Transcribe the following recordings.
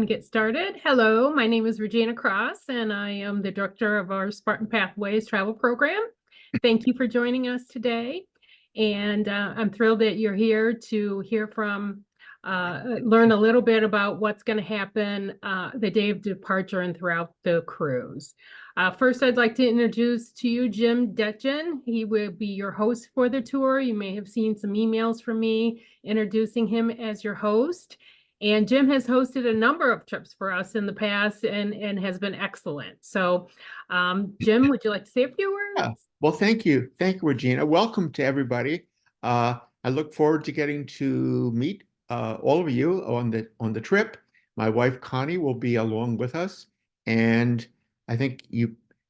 to get started. Hello, my name is Regina Cross, and I am the director of our Spartan Pathways travel program. Thank you for joining us today. And I'm thrilled that you're here to hear from, learn a little bit about what's going to happen the day of departure and throughout the cruise. First, I'd like to introduce to you Jim Detjen. He will be your host for the tour. You may have seen some emails from me introducing him as your host. And Jim has hosted a number of trips for us in the past and has been excellent. So, Jim, would you like to say a few words? Yeah. Well, thank you. Thank you, Regina. Welcome to everybody. I look forward to getting to meet all of you on the trip. My wife, Connie, will be along with us. And I think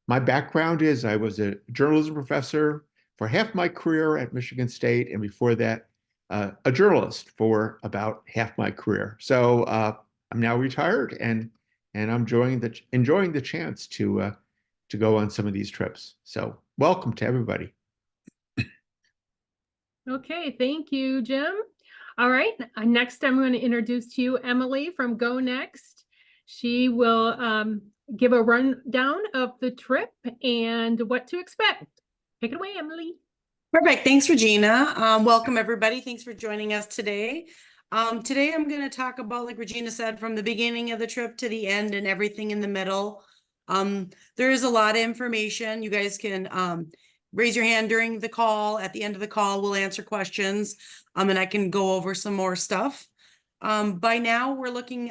my background is I was a journalism professor for half my career at Michigan State, and before that, a journalist for about half my career. So I'm now retired, and I'm enjoying the chance to go on some of these trips. So welcome to everybody. Okay, thank you, Jim. All right, next I'm going to introduce to you Emily from Go Next. She will give a rundown of the trip and what to expect. Take it away, Emily. Perfect. Thanks, Regina. Welcome, everybody. Thanks for joining us today. Today, I'm going to talk about, like Regina said, from the beginning of the trip to the end and everything in the middle. There is a lot of information. You guys can raise your hand during the call. At the end of the call, we'll answer questions, and I can go over some more stuff. By now, we're looking,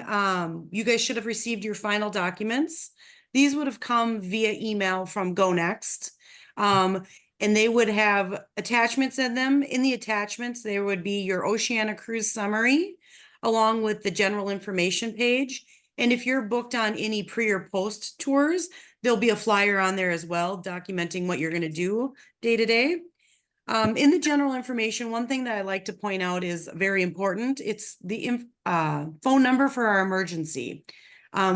you guys should have received your final documents. These would have come via email from Go Next. And they would have attachments in them. In the attachments, there would be your Oceania cruise summary, along with the general information page. And if you're booked on any pre or post tours, there'll be a flyer on there as well, documenting what you're going to do day to day. In the general information, one thing that I like to point out is very important. It's the phone number for our emergency.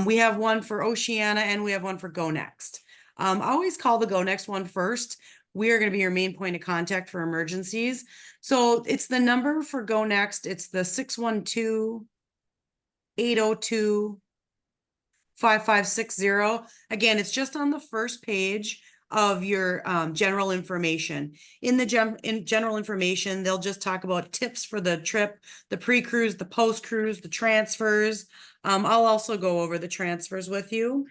We have one for Oceania and we have one for Go Next. Always call the Go Next one first. We are going to be your main point of contact for emergencies. So it's the number for Go Next. It's the 612-802-5560. Again, it's just on the first page of your general information. In general information, they'll just talk about tips for the trip, the pre-cruise, the post-cruise, the transfers. I'll also go over the transfers with you.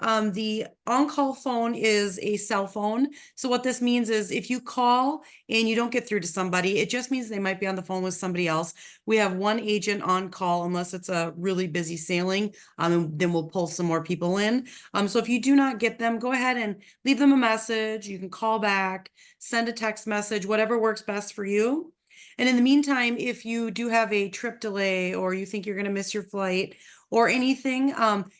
The on-call phone is a cell phone. So what this means is if you call and you don't get through to somebody, it just means they might be on the phone with somebody else. We have one agent on call unless it's a really busy sailing, and then we'll pull some more people in. So if you do not get them, go ahead and leave them a message. You can call back, send a text message, whatever works best for you. And in the meantime, if you do have a trip delay or you think you're going to miss your flight or anything,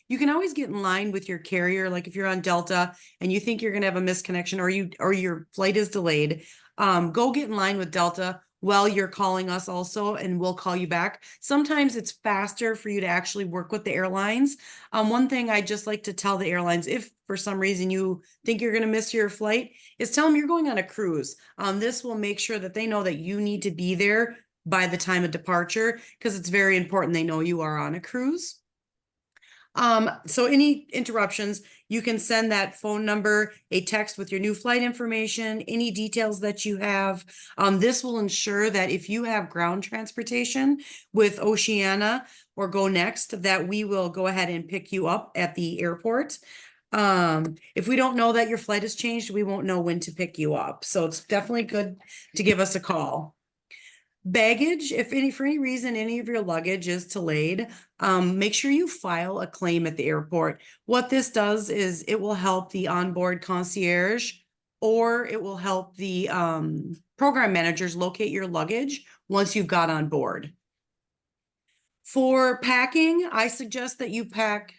you can always get in line with your carrier. Like if you're on Delta and you think you're going to have a misconnection or your flight is delayed, go get in line with Delta while you're calling us also, and we'll call you back. Sometimes it's faster for you to actually work with the airlines. One thing I just like to tell the airlines, if for some reason you think you're going to miss your flight, is tell them you're going on a cruise. This will make sure that they know that you need to be there by the time of departure, because it's very important they know you are on a cruise. So any interruptions, you can send that phone number, a text with your new flight information, any details that you have. This will ensure that if you have ground transportation with Oceania or Go Next, that we will go ahead and pick you up at the airport. If we don't know that your flight has changed, we won't know when to pick you up. So it's definitely good to give us a call. Baggage, if for any reason any of your luggage is delayed, make sure you file a claim at the airport. What this does is it will help the onboard concierge, or it will help the program managers locate your luggage once you've got on board. For packing, I suggest that you pack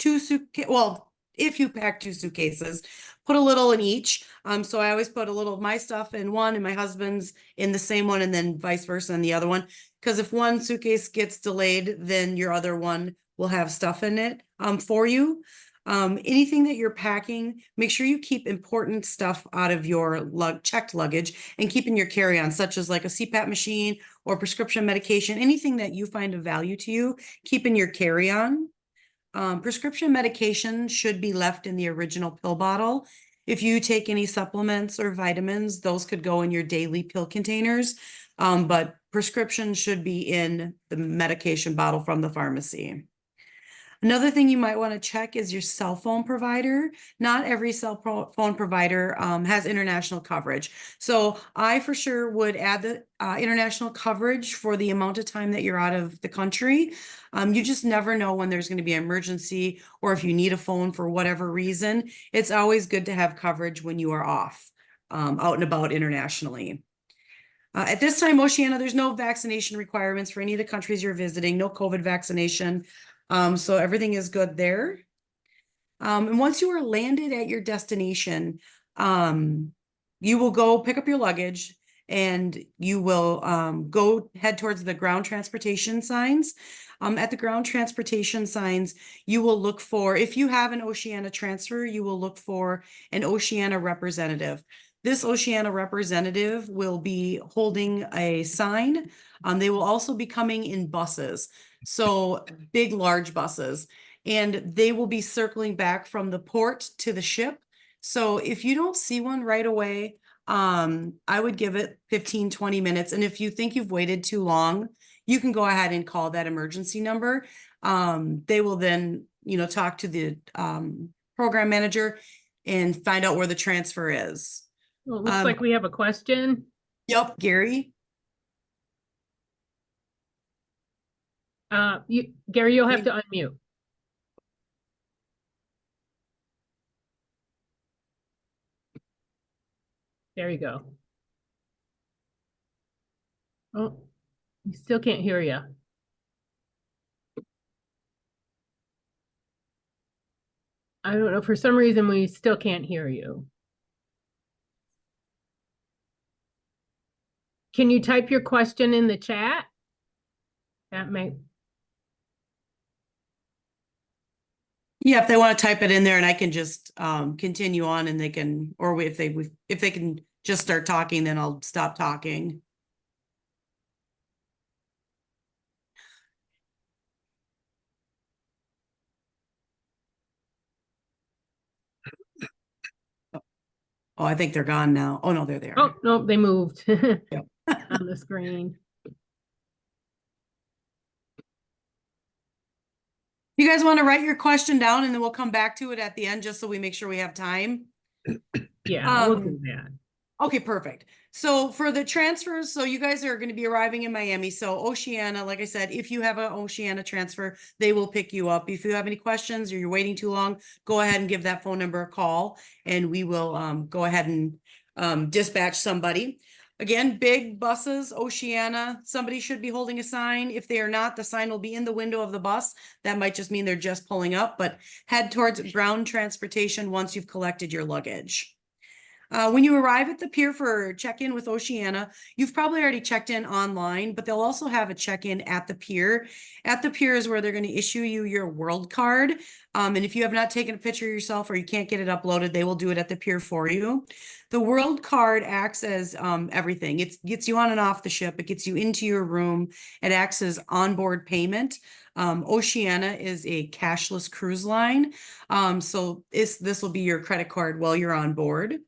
two suitcases. Well, if you pack two suitcases, put a little in each. So I always put a little of my stuff in one and my husband's in the same one, and then vice versa in the other one. Because if one suitcase gets delayed, then your other one will have stuff in it for you. Anything that you're packing, make sure you keep important stuff out of your checked luggage and keep in your carry-on, such as like a CPAP machine or prescription medication. Anything that you find of value to you, keep in your carry-on. prescription medication should be left in the original pill bottle. If you take any supplements or vitamins, those could go in your daily pill containers. But prescription should be in the medication bottle from the pharmacy. Another thing you might want to check is your cell phone provider. Not every phone provider has international coverage. So I for sure would add the international coverage for the amount of time that you're out of the country. You just never know when there's going to be an emergency or if you need a phone for whatever reason. It's always good to have coverage when you are off, out and about internationally. At this time, Oceania, there's no vaccination requirements for any of the countries you're visiting, no COVID vaccination. So everything is good there. And once you are landed at your destination, you will go pick up your luggage and you will go head towards the ground transportation signs. At the ground transportation signs, you will look for, if you have an Oceania transfer, you will look for an Oceania representative. This Oceania representative will be holding a sign. They will also be coming in buses. So big, large buses, and they will be circling back from the port to the ship. So if you don't see one right away, I would give it 15, 20 minutes. And if you think you've waited too long, you can go ahead and call that emergency number. They will then, talk to the program manager and find out where the transfer is. Well, it looks like we have a question. Yep, Gary. Gary, you'll have to unmute. There you go. Oh, we still can't hear you. I don't know. For some reason, we still can't hear you. Can you type your question in the chat? That may. Yeah, if they want to type it in there, and I can just continue on, and they can, or if they can just start talking, then I'll stop talking. Oh, I think they're gone now. Oh no, they're there. Oh no, they moved Yep. on the screen. You guys want to write your question down, and then we'll come back to it at the end, just so we make sure we have time. Yeah, we'll do that. Okay, perfect. So for the transfers, so you guys are going to be arriving in Miami. So Oceania, like I said, if you have an Oceania transfer, they will pick you up. If you have any questions or you're waiting too long, go ahead and give that phone number a call, and we will go ahead and dispatch somebody. Again, big buses, Oceania, somebody should be holding a sign. If they are not, the sign will be in the window of the bus. That might just mean they're just pulling up, but head towards ground transportation once you've collected your luggage. When you arrive at the pier for check-in with Oceania, you've probably already checked in online, but they'll also have a check-in at the pier. At the pier is where they're going to issue you your world card. And if you have not taken a picture of yourself or you can't get it uploaded, they will do it at the pier for you. The world card acts as everything. It gets you on and off the ship. It gets you into your room. It acts as onboard payment. Oceania is a cashless cruise line. So this will be your credit card while you're on board.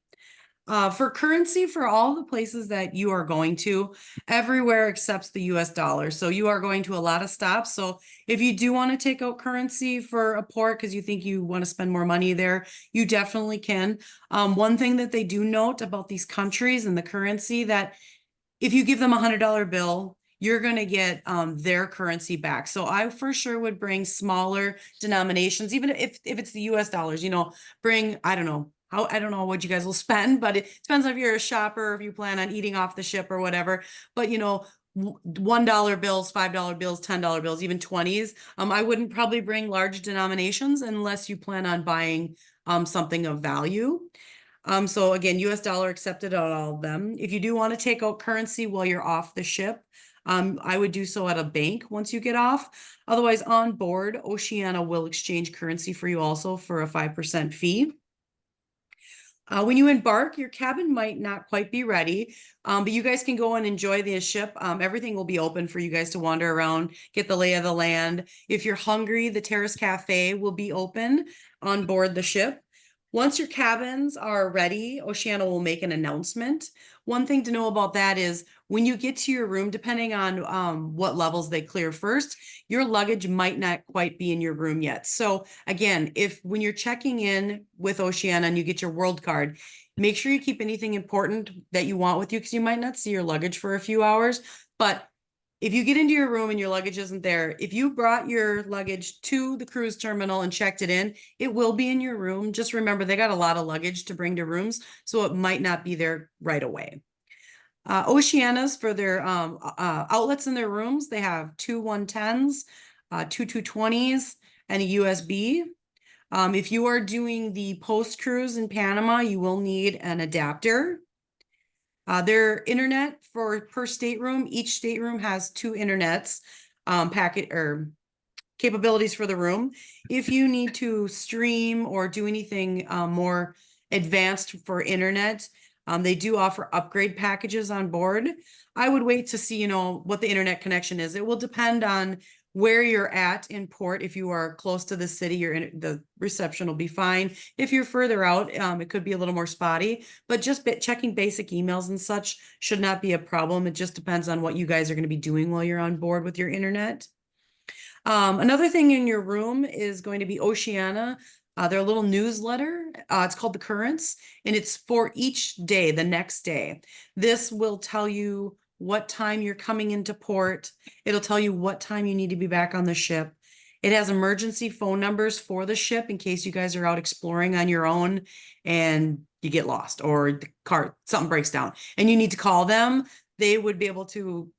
For currency, for all the places that you are going to, everywhere accepts the US dollar. So you are going to a lot of stops. So if you do want to take out currency for a port because you think you want to spend more money there, you definitely can. One thing that they do note about these countries and the currency, that if you give them $100 bill, you're going to get their currency back. So I for sure would bring smaller denominations, even if it's the US dollars, bring, I don't know what you guys will spend, but it depends if you're a shopper, if you plan on eating off the ship or whatever. But $1 bills, $5 bills, $10 bills, even 20s. I wouldn't probably bring large denominations unless you plan on buying something of value. So again, US dollar accepted on all of them. If you do want to take out currency while you're off the ship, I would do so at a bank once you get off. Otherwise, on board, Oceania will exchange currency for you also for a 5% fee. When you embark, your cabin might not quite be ready, but you guys can go and enjoy the ship. Everything will be open for you guys to wander around, get the lay of the land. If you're hungry, the Terrace Cafe will be open on board the ship. Once your cabins are ready, Oceana will make an announcement. One thing to know about that is when you get to your room, depending on what levels they clear first, your luggage might not quite be in your room yet. So again, if when you're checking in with Oceana and you get your world card, make sure you keep anything important that you want with you because you might not see your luggage for a few hours. But if you get into your room and your luggage isn't there, if you brought your luggage to the cruise terminal and checked it in, it will be in your room. Just remember, they got a lot of luggage to bring to rooms, so it might not be there right away. Oceanas, for their outlets in their rooms, they have two 110s, two 220s, and a USB. If you are doing the post cruise in Panama, you will need an adapter. Their internet for per stateroom, each stateroom has two internets, packet or capabilities for the room. If you need to stream or do anything more advanced for internet, they do offer upgrade packages on board. I would wait to see, what the internet connection is. It will depend on where you're at in port. If you are close to the city, the reception will be fine. If you're further out, it could be a little more spotty, but just checking basic emails and such should not be a problem. It just depends on what you guys are going to be doing while you're on board with your internet. Another thing in your room is going to be Oceana. Their little newsletter. It's called The Currents, and it's for each day, the next day. This will tell you what time you're coming into port. It'll tell you what time you need to be back on the ship. It has emergency phone numbers for the ship in case you guys are out exploring on your own and you get lost or the car, something breaks down and you need to call them. They would be able to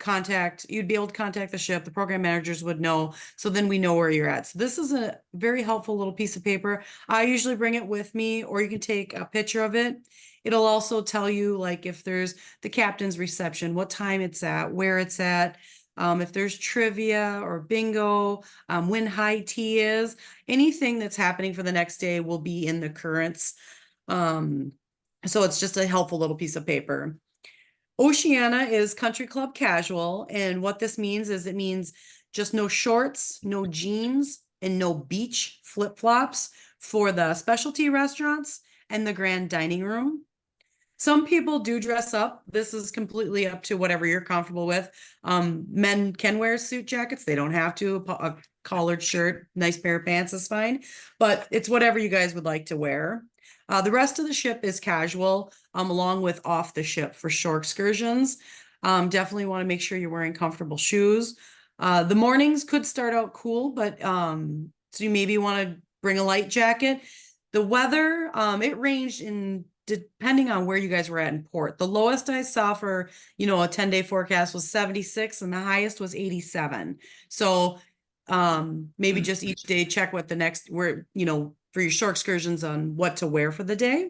you'd be able to contact the ship. The program managers would know. So then we know where you're at. So this is a very helpful little piece of paper. I usually bring it with me, or you can take a picture of it. It'll also tell you like if there's the captain's reception, what time it's at, where it's at, if there's trivia or bingo, when high tea is, anything that's happening for the next day will be in the currents. So it's just a helpful little piece of paper. Oceana is country club casual. And what this means is it means just no shorts, no jeans, and no beach flip-flops for the specialty restaurants and the grand dining room. Some people do dress up. This is completely up to whatever you're comfortable with. Men can wear suit jackets. They don't have to. A collared shirt, nice pair of pants is fine, but it's whatever you guys would like to wear. The rest of the ship is casual, along with off the ship for shore excursions. Definitely want to make sure you're wearing comfortable shoes. The mornings could start out cool, but so you maybe want to bring a light jacket. The weather, it ranged in depending on where you guys were at in port. The lowest I saw for, a 10-day forecast was 76 and the highest was 87. So maybe just each day check what the next for your shore excursions on what to wear for the day.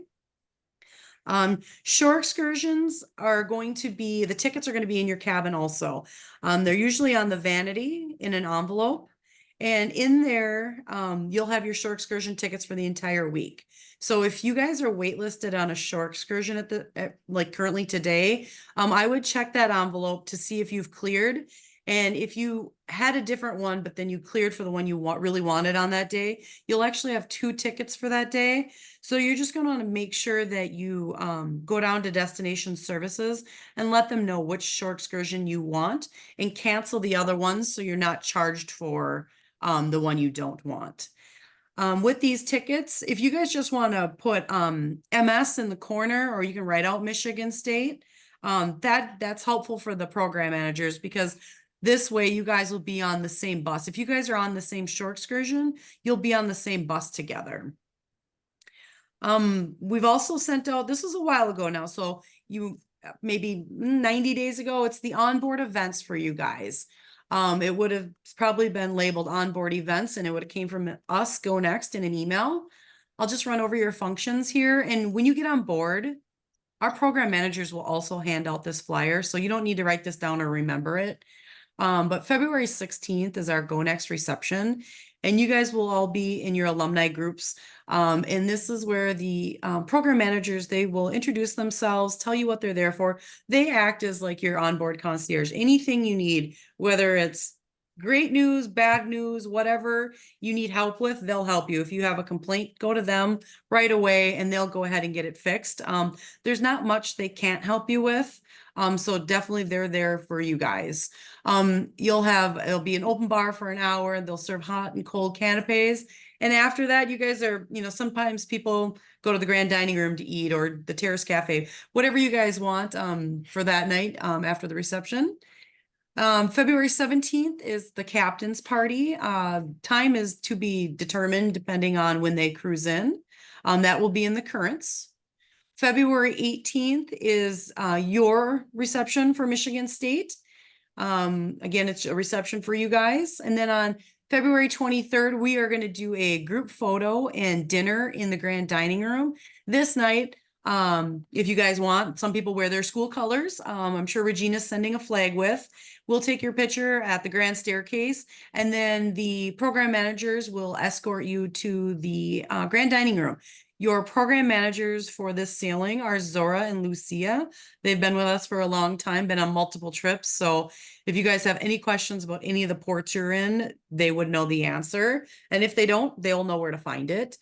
Shore excursions are going to be, the tickets are going to be in your cabin also. They're usually on the vanity in an envelope. And in there, you'll have your shore excursion tickets for the entire week. So if you guys are waitlisted on a shore excursion like currently today, I would check that envelope to see if you've cleared. And if you had a different one, but then you cleared for the one you really wanted on that day, you'll actually have 2 tickets for that day. So you're just going to want to make sure that you go down to Destination Services and let them know which shore excursion you want and cancel the other ones so you're not charged for the one you don't want. With these tickets, if you guys just want to put MS in the corner, or you can write out Michigan State, that's helpful for the program managers because this way you guys will be on the same bus. If you guys are on the same shore excursion, you'll be on the same bus together. We've also sent out, this was a while ago now, so maybe 90 days ago, it's the onboard events for you guys. It would have probably been labeled onboard events and it would have came from us, Go Next, in an email. I'll just run over your functions here. And when you get on board, our program managers will also hand out this flyer. So you don't need to write this down or remember it. But February 16th is our Go Next reception, and you guys will all be in your alumni groups. And this is where the program managers, they will introduce themselves, tell you what they're there for. They act as like your onboard concierge. Anything you need, whether it's great news, bad news, whatever you need help with, they'll help you. If you have a complaint, go to them right away and they'll go ahead and get it fixed. There's not much they can't help you with. So definitely they're there for you guys. It'll be an open bar for an hour. They'll serve hot and cold canapes. And after that, you guys are, sometimes people go to the grand dining room to eat, or the Terrace Cafe, whatever you guys want, for that night, after the reception. February 17th is the captain's party. Time is to be determined depending on when they cruise in. That will be in the Currents. February 18th is your reception for Michigan State. Again, it's a reception for you guys. And then on February 23rd, we are going to do a group photo and dinner in the grand dining room. This night, if you guys want, some people wear their school colors. I'm sure Regina's sending a flag with. We'll take your picture at the grand staircase, and then the program managers will escort you to the grand dining room. Your program managers for this sailing are Zora and Lucia. They've been with us for a long time, been on multiple trips. So if you guys have any questions about any of the ports you're in, they would know the answer. And if they don't, they'll know where to find it.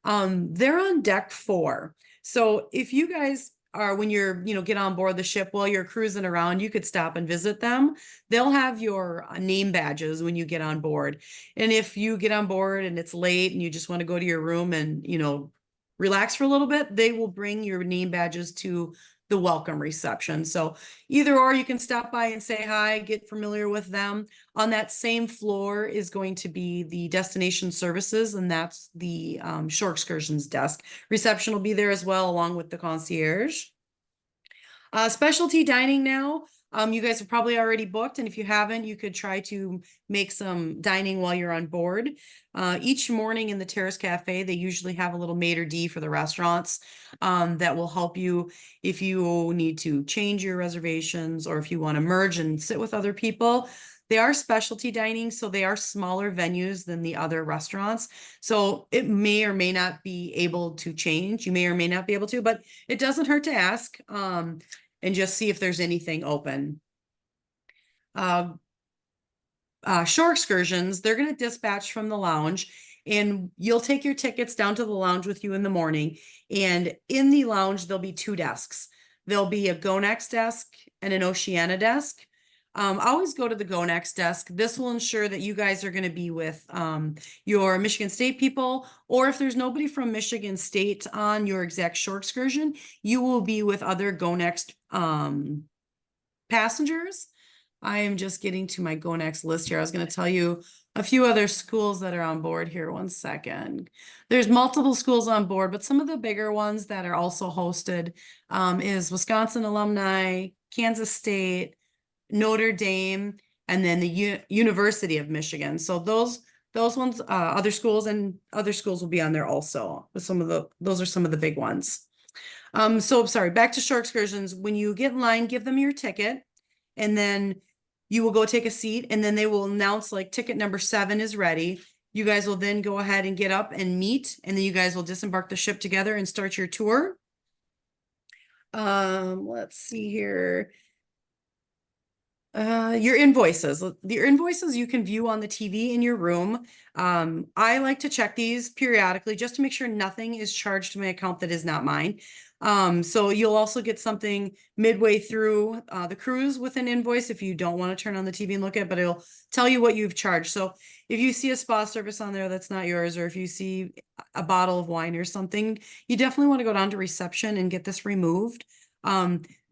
They're on deck 4. So if you guys are, when you're, get on board the ship while you're cruising around, you could stop and visit them. They'll have your name badges when you get on board. And if you get on board and it's late and you just want to go to your room and, relax for a little bit, they will bring your name badges to the welcome reception. So either or, you can stop by and say hi, get familiar with them. On that same floor is going to be the destination services, and that's the shore excursions desk. Reception will be there as well, along with the concierge. Specialty dining now. You guys have probably already booked, and if you haven't, you could try to make some dining while you're on board. Each morning in the Terrace Cafe, they usually have a little maitre d' for the restaurants that will help you if you need to change your reservations, or if you want to merge and sit with other people. They are specialty dining, so they are smaller venues than the other restaurants. So it may or may not be able to change. You may or may not be able to, but it doesn't hurt to ask. And just see if there's anything open. Shore excursions, they're going to dispatch from the lounge, and you'll take your tickets down to the lounge with you in the morning. And in the lounge, there'll be 2 desks. There'll be a Go Next desk and an Oceania desk. Always go to the Go Next desk. This will ensure that you guys are going to be with your Michigan State people, or if there's nobody from Michigan State on your exact shore excursion, you will be with other Go Next passengers. I am just getting to my Go Next list here. I was going to tell you a few other schools that are on board here. One second. There's multiple schools on board, but some of the bigger ones that are also hosted is Wisconsin alumni, Kansas State, Notre Dame, and then the University of Michigan. So those ones, other schools will be on there also. Those are some of the big ones. So sorry, back to shore excursions. When you get in line, give them your ticket, and then you will go take a seat, and then they will announce like ticket number 7 is ready. You guys will then go ahead and get up and meet, and then you guys will disembark the ship together and start your tour. Let's see here. Your invoices. Your invoices you can view on the TV in your room. I like to check these periodically just to make sure nothing is charged to my account that is not mine. So you'll also get something midway through the cruise with an invoice if you don't want to turn on the TV and look at it, but it'll tell you what you've charged. So if you see a spa service on there that's not yours, or if you see a bottle of wine or something, you definitely want to go down to reception and get this removed.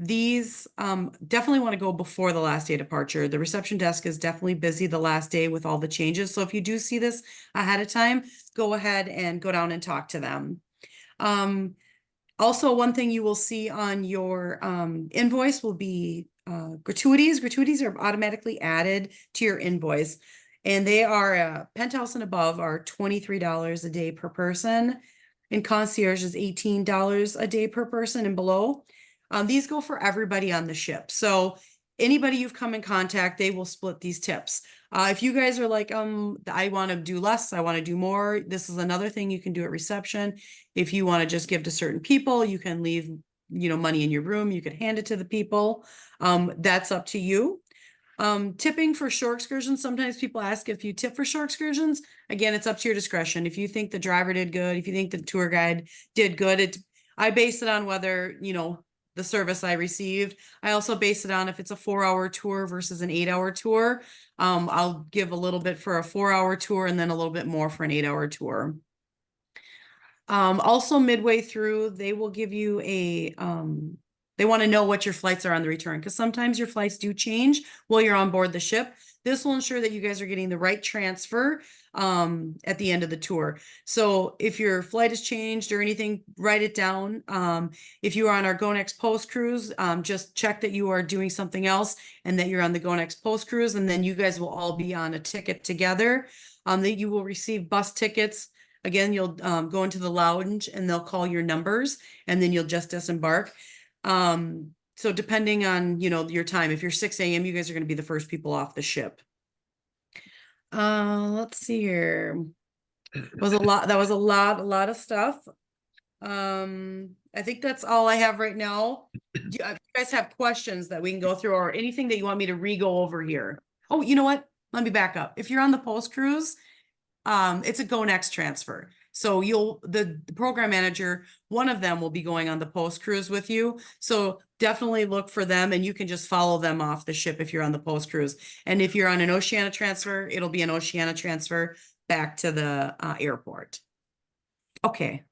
These definitely want to go before the last day departure. The reception desk is definitely busy the last day with all the changes. So if you do see this ahead of time, go ahead and go down and talk to them. Also, one thing you will see on your invoice will be gratuities. Gratuities are automatically added to your invoice, and they are penthouse and above are $23 a day per person, and concierge is $18 a day per person, and below. These go for everybody on the ship. So anybody you've come in contact, they will split these tips. If you guys are like, I want to do less, I want to do more, this is another thing you can do at reception. If you want to just give to certain people, you can leave, money in your room, you could hand it to the people. That's up to you. Tipping for shore excursions. Sometimes people ask if you tip for shore excursions. Again, it's up to your discretion. If you think the driver did good, if you think the tour guide did good, I base it on whether, the service I received. I also base it on if it's a 4-hour tour versus an 8-hour tour. I'll give a little bit for a 4-hour tour and then a little bit more for an 8-hour tour. Also midway through, they will give you they want to know what your flights are on the return, because sometimes your flights do change while you're on board the ship. This will ensure that you guys are getting the right transfer at the end of the tour. So if your flight has changed or anything, write it down. If you are on our Go Next Post Cruise, just check that you are doing something else and that you're on the Go Next Post Cruise, and then you guys will all be on a ticket together. That you will receive bus tickets. Again, you'll go into the lounge and they'll call your numbers, and then you'll just disembark. So depending on, your time, if you're 6 a.m., you guys are going to be the first people off the ship. Let's see here. That was a lot of stuff. I think that's all I have right now. Do you guys have questions that we can go through, or anything that you want me to re-go over here? Oh, you know what? Let me back up. If you're on the post cruise, it's a Go Next transfer. So the program manager, one of them will be going on the post cruise with you. So definitely look for them, and you can just follow them off the ship if you're on the post cruise. And if you're on an Oceania transfer, it'll be an Oceania transfer back to the airport. Okay.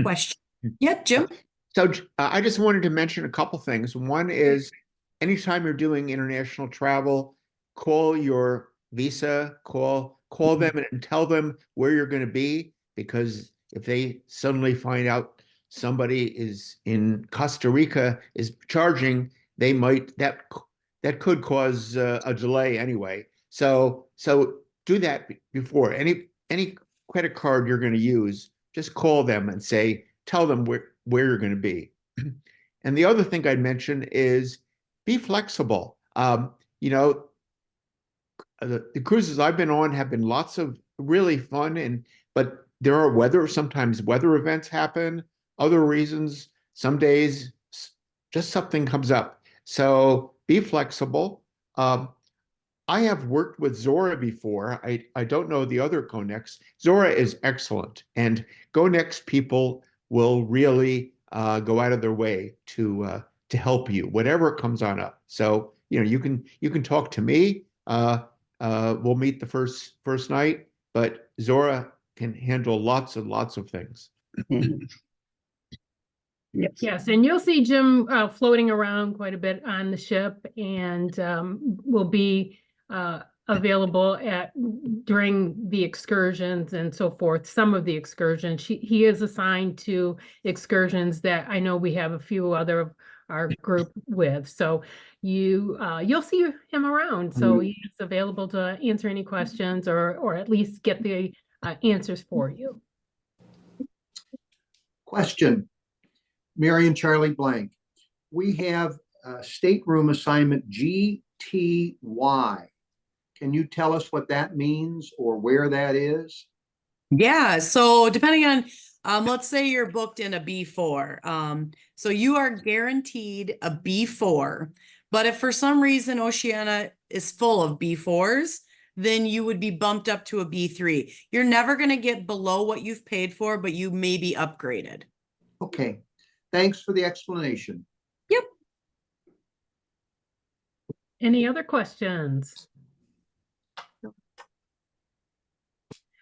Question. Yeah, Jim? So I just wanted to mention a couple things. One is, anytime you're doing international travel, call your visa, call them and tell them where you're going to be, because if they suddenly find out somebody is in Costa Rica is charging, they might, that could cause a delay anyway. So do that before any credit card you're going to use. Just call them and tell them where you're going to be. And the other thing I'd mention is be flexible. The cruises I've been on have been lots of really fun, but there are sometimes weather events happen, other reasons, some days just something comes up. So be flexible. I have worked with Zora before. I don't know the other Go Next. Zora is excellent, and Go Next people will really go out of their way to help you, whatever comes on up. So you can talk to me. We'll meet the first night, but Zora can handle lots and lots of things. Yes, and you'll see Jim floating around quite a bit on the ship, and will be available during the excursions and so forth. Some of the excursions, he is assigned to excursions that I know we have a few other of our group with. So you'll see him around. So he's available to answer any questions, or at least get the answers for you. Question. Mary and Charlie Blank. We have stateroom assignment GTY. Can you tell us what that means or where that is? Yeah, so depending on, let's say you're booked in a B4. So you are guaranteed a B4, but if for some reason Oceania is full of B4s, then you would be bumped up to a B3. You're never going to get below what you've paid for, but you may be upgraded. Okay, thanks for the explanation. Yep. Any other questions?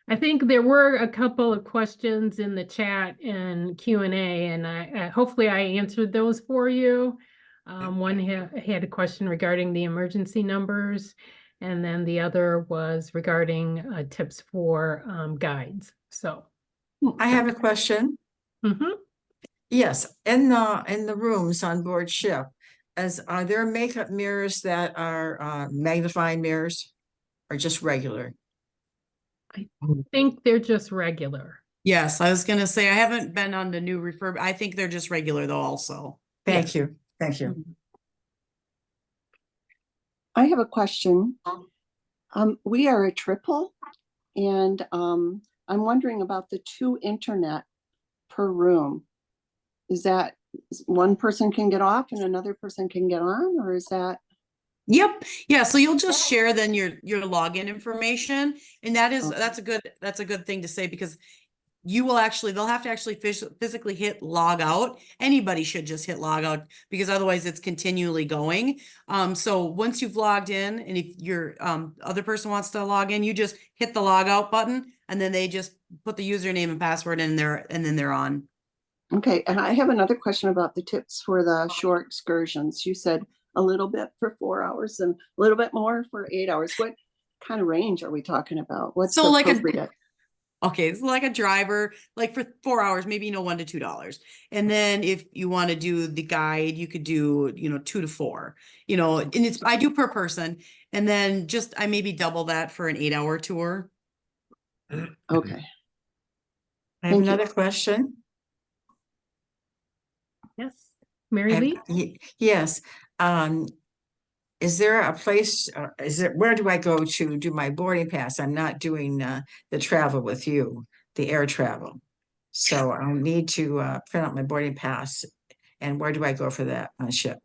I think there were a couple of questions in the chat and Q&A, and I hopefully I answered those for you. One had a question regarding the emergency numbers, and then the other was regarding tips for guides. So I have a question. Yes, in the rooms on board ship, are there makeup mirrors that are magnifying mirrors, or just regular? I think they're just regular. Yes, I was going to say I haven't been on the new refurb. I think they're just regular though also. Thank you. Thank you. I have a question. We are a triple, and I'm wondering about the 2 internet per room. Is that one person can get off and another person can get on, or is that? Yep. Yeah. So you'll just share then your login information. And Okay. that's a good thing to say, because they'll have to actually physically hit log out. Anybody should just hit log out, because otherwise it's continually going. So once you've logged in, and if your other person wants to log in, you just hit the log out button, and then they just put the username and password in there, and then they're on. Okay, and I have another question about the tips for the shore excursions. You said a little bit for 4 hours and a little bit more for 8 hours. What kind of range are we talking about? What's So like appropriate? Okay, it's like a driver, like for 4 hours, maybe, $1 to $2. And then if you want to do the guide, you could do, 2 to 4, and I do per person. And then I maybe double that for an 8-hour tour. Okay. I have Thank you. another question. Yes, Mary Lee? Yes. Is there a place, where do I go to do my boarding pass? I'm not doing the travel with you, the air travel. So I'll need to print out my boarding pass. And where do I go for that on a ship?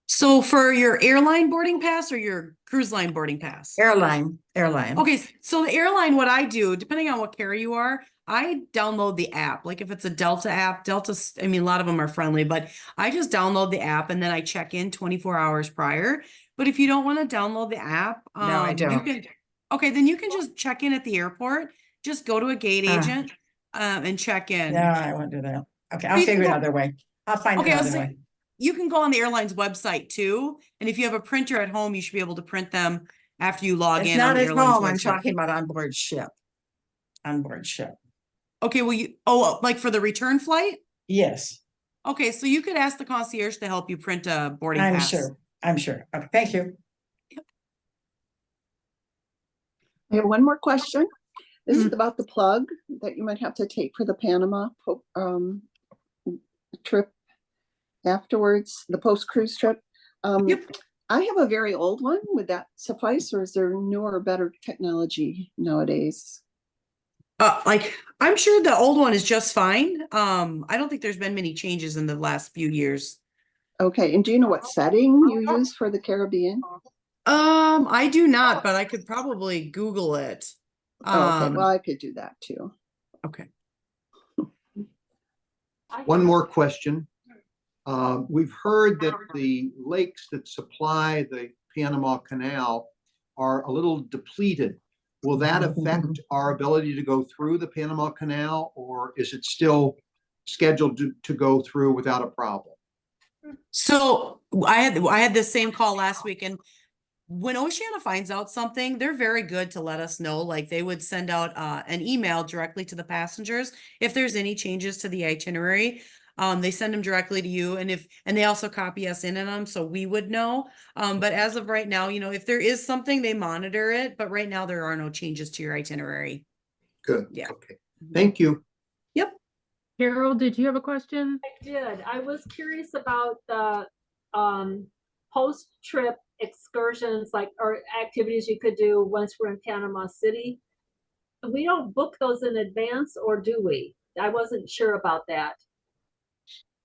So for your airline boarding pass or your cruise line boarding pass? Airline. Okay, so the airline, what I do, depending on what carrier you are, I download the app. Like if it's a Delta app, a lot of them are friendly, but I just download the app and then I check in 24 hours prior. But if you don't want to download the app, No, I don't. then you can just check in at the airport. Just go to a gate agent and check in. No, I won't do that. Okay, I'll You can figure go- another way. I'll find Okay, another way. you can go on the airline's website too. And if you have a printer at home, you should be able to print them after you log It's in on not the at airline's home. I'm website. talking about on board ship. On board ship. Okay, like for the return flight? Yes, Okay, so you could ask the concierge to help you print a boarding I'm pass. sure. I'm sure. Okay, thank you. I have one more question. This is Mhm. about the plug that you might have to take for the Panama trip afterwards, the post-cruise trip. Yep. I have a very old one. Would that suffice, or is there newer, better technology nowadays? I'm sure the old one is just fine. I don't think there's been many changes in the last few years. Okay, and do you know what setting you use for the Caribbean? I do not, but I could probably Google it. Okay, well, I could do that too. Okay. One more question. We've heard that the lakes that supply the Panama Canal are a little depleted. Will that affect our ability to go through the Panama Canal, or is it still scheduled to go through without a problem? So I had this same call last week, and when Oceana finds out something, they're very good to let us know. Like they would send out an email directly to the passengers if there's any changes to the itinerary. They send them directly to you, and they also copy us in on them, so we would know. But as of right now, if there is something, they monitor it. But right now, there are no changes to your itinerary. Good. Yeah. Okay. Thank you. Yep. Carol, did you have a question? I did. I was curious about the post-trip excursions, or activities you could do once we're in Panama City. We don't book those in advance, or do we? I wasn't sure about that.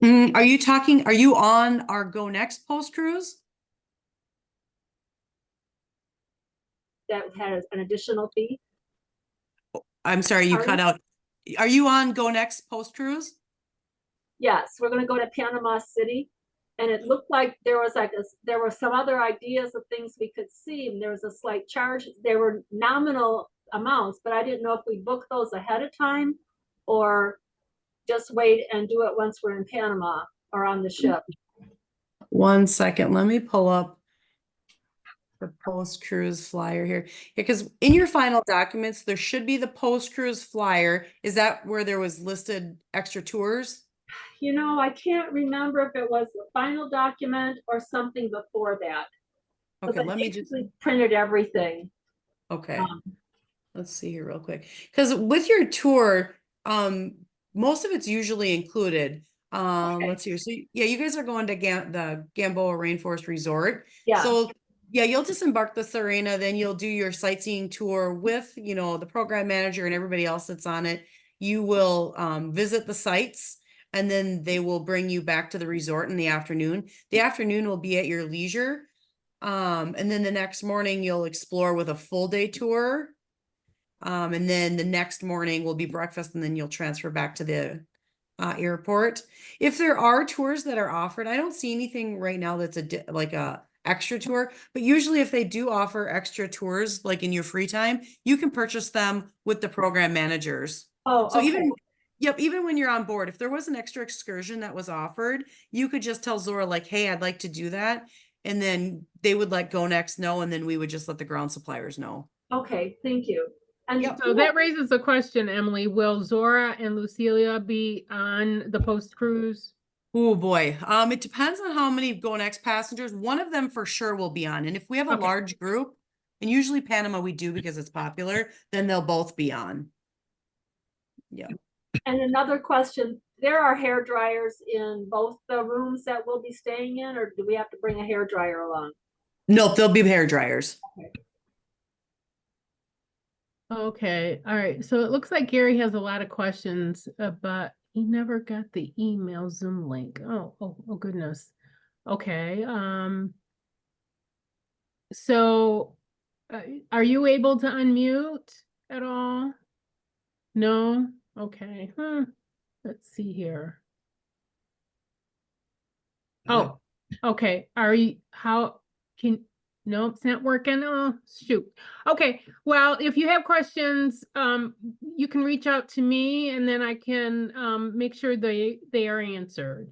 Are you on our Go Next post cruise? That has an additional fee. I'm sorry, you cut out. Are you on Go Next post cruise? Yes, we're going to go to Panama City, and it looked like there were some other ideas of things we could see, and there was a slight charge. There were nominal amounts, but I didn't know if we booked those ahead of time or just wait and do it once we're in Panama or on the ship. 1 second, let me pull up the post cruise flyer here. Because in your final documents, there should be the post cruise flyer. Is that where there was listed extra tours? I can't remember if it was the final document or something before that. Okay, let me just printed everything. Okay. Let's see here real quick. Because with your tour, most of it's usually included. Okay. Let's see here. So yeah, you guys are going to the Gamboa Rainforest Resort. Yeah. So Yeah, you'll disembark the Serena, then you'll do your sightseeing tour with, the program manager and everybody else that's on it. You will visit the sites, and then they will bring you back to the resort in the afternoon. The afternoon will be at your leisure. And then the next morning you'll explore with a full day tour. And then the next morning will be breakfast, and then you'll transfer back to the airport. If there are tours that are offered, I don't see anything right now that's like a extra tour, but usually if they do offer extra tours, like in your free time, you can purchase them with the program managers. Oh, So okay. even when you're on board, if there was an extra excursion that was offered, you could just tell Zora like, hey, I'd like to do that. And then they would let Go Next know, and then we would just let the ground suppliers know. Okay, thank you. And Yep. So that raises a question, Emily. Will Zora and Lucilia be on the post cruise? Oh boy. It depends on how many Go Next passengers. One of them for sure will be on. And if we have a Okay. large group, and usually Panama we do because it's popular, then they'll both be on. Yeah. And another question, there are hair dryers in both the rooms that we'll be staying in, or do we have to bring a hair dryer along? Nope, they'll be hair dryers. Okay. Okay, all right. So it looks like Gary has a lot of questions, but he never got the email Zoom link. Oh goodness. Okay. So are you able to unmute at all? No? Okay. Let's see here. Oh, okay. No, it's not working. Oh, shoot. Okay. Well, if you have questions, you can reach out to me and then I can make sure they are answered.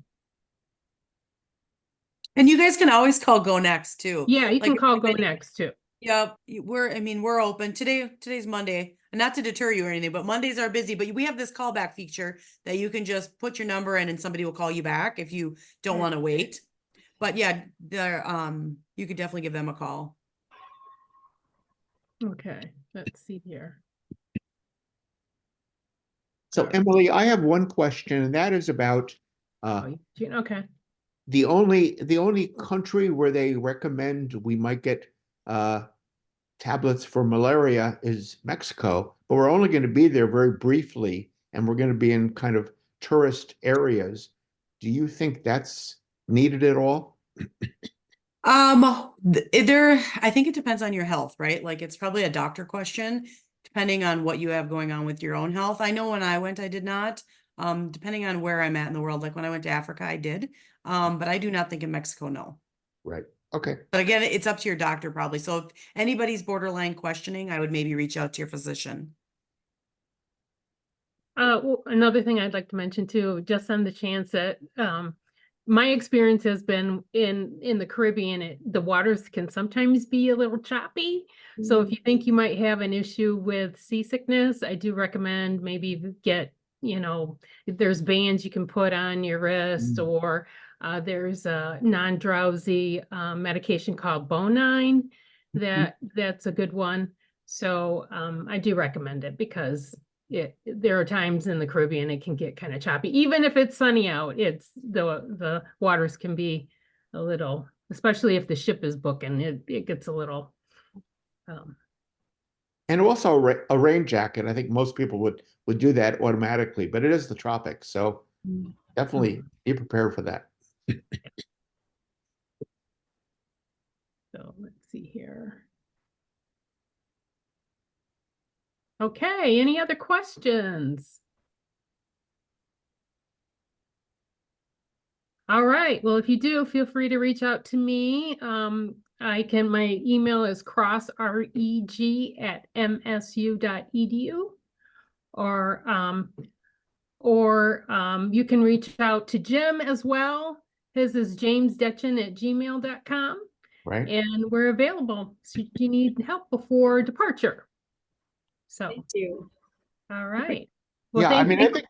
And you guys can always call Go Next too. Yeah, you Like, can call Go Next too. Yep, we're open. Today's Monday, and not to deter you or anything, but Mondays are busy, but we have this callback feature that you can just put your number in and somebody will call you back if you don't want to wait. But yeah, you could definitely give them a call. Okay, let's see here. So Emily, I have one question, and that is about Okay. the only country where they recommend we might get tablets for malaria is Mexico, but we're only going to be there very briefly, and we're going to be in kind of tourist areas. Do you think that's needed at all? I think it depends on your health, right? Like it's probably a doctor question, depending on what you have going on with your own health. I know when I went, I did not. Depending on where I'm at in the world, like when I went to Africa, I did. But I do not think in Mexico, no. Right. Okay. But again, it's up to your doctor probably. So if anybody's borderline questioning, I would maybe reach out to your physician. Well, another thing I'd like to mention too, just on the chance that my experience has been in the Caribbean, the waters can sometimes be a little choppy. So if you think you might have an issue with seasickness, I do recommend maybe get, if there's bands you can put on your wrist, or there's a non-drowsy medication called Bonine that's a good one. So I do recommend it because there are times in the Caribbean it can get kind of choppy. Even if it's sunny out, the waters can be a little, especially if the ship is booking, it gets a little. And also a rain jacket. I think most people would do that automatically, but it is the tropics, so definitely be prepared for that. So let's see here. Okay, any other questions? All right, well, if you do, feel free to reach out to me. My email is crossreg@msu.edu, or you can reach out to Jim as well. His is jamesdetchen@gmail.com. Right. And we're available so you need help before departure. So Thank you. All right. Well, Yeah, I mean, I think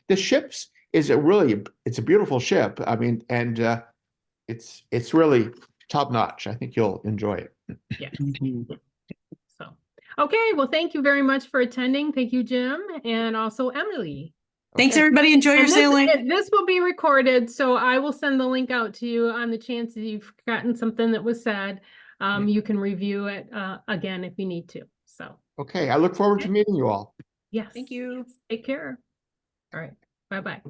the ships is it's a beautiful ship. I mean, and it's really top notch. I think you'll enjoy it. Yeah. So, okay. Well, thank you very much for attending. Thank you, Jim, and also Emily. Thanks, everybody. Enjoy your sailing. This will be recorded, so I will send the link out to you on the chance that you've forgotten something that was said. You can review it again if you need to. So, Okay, I look forward to meeting you all. yes. Thank you. Take care. All right. Bye-bye.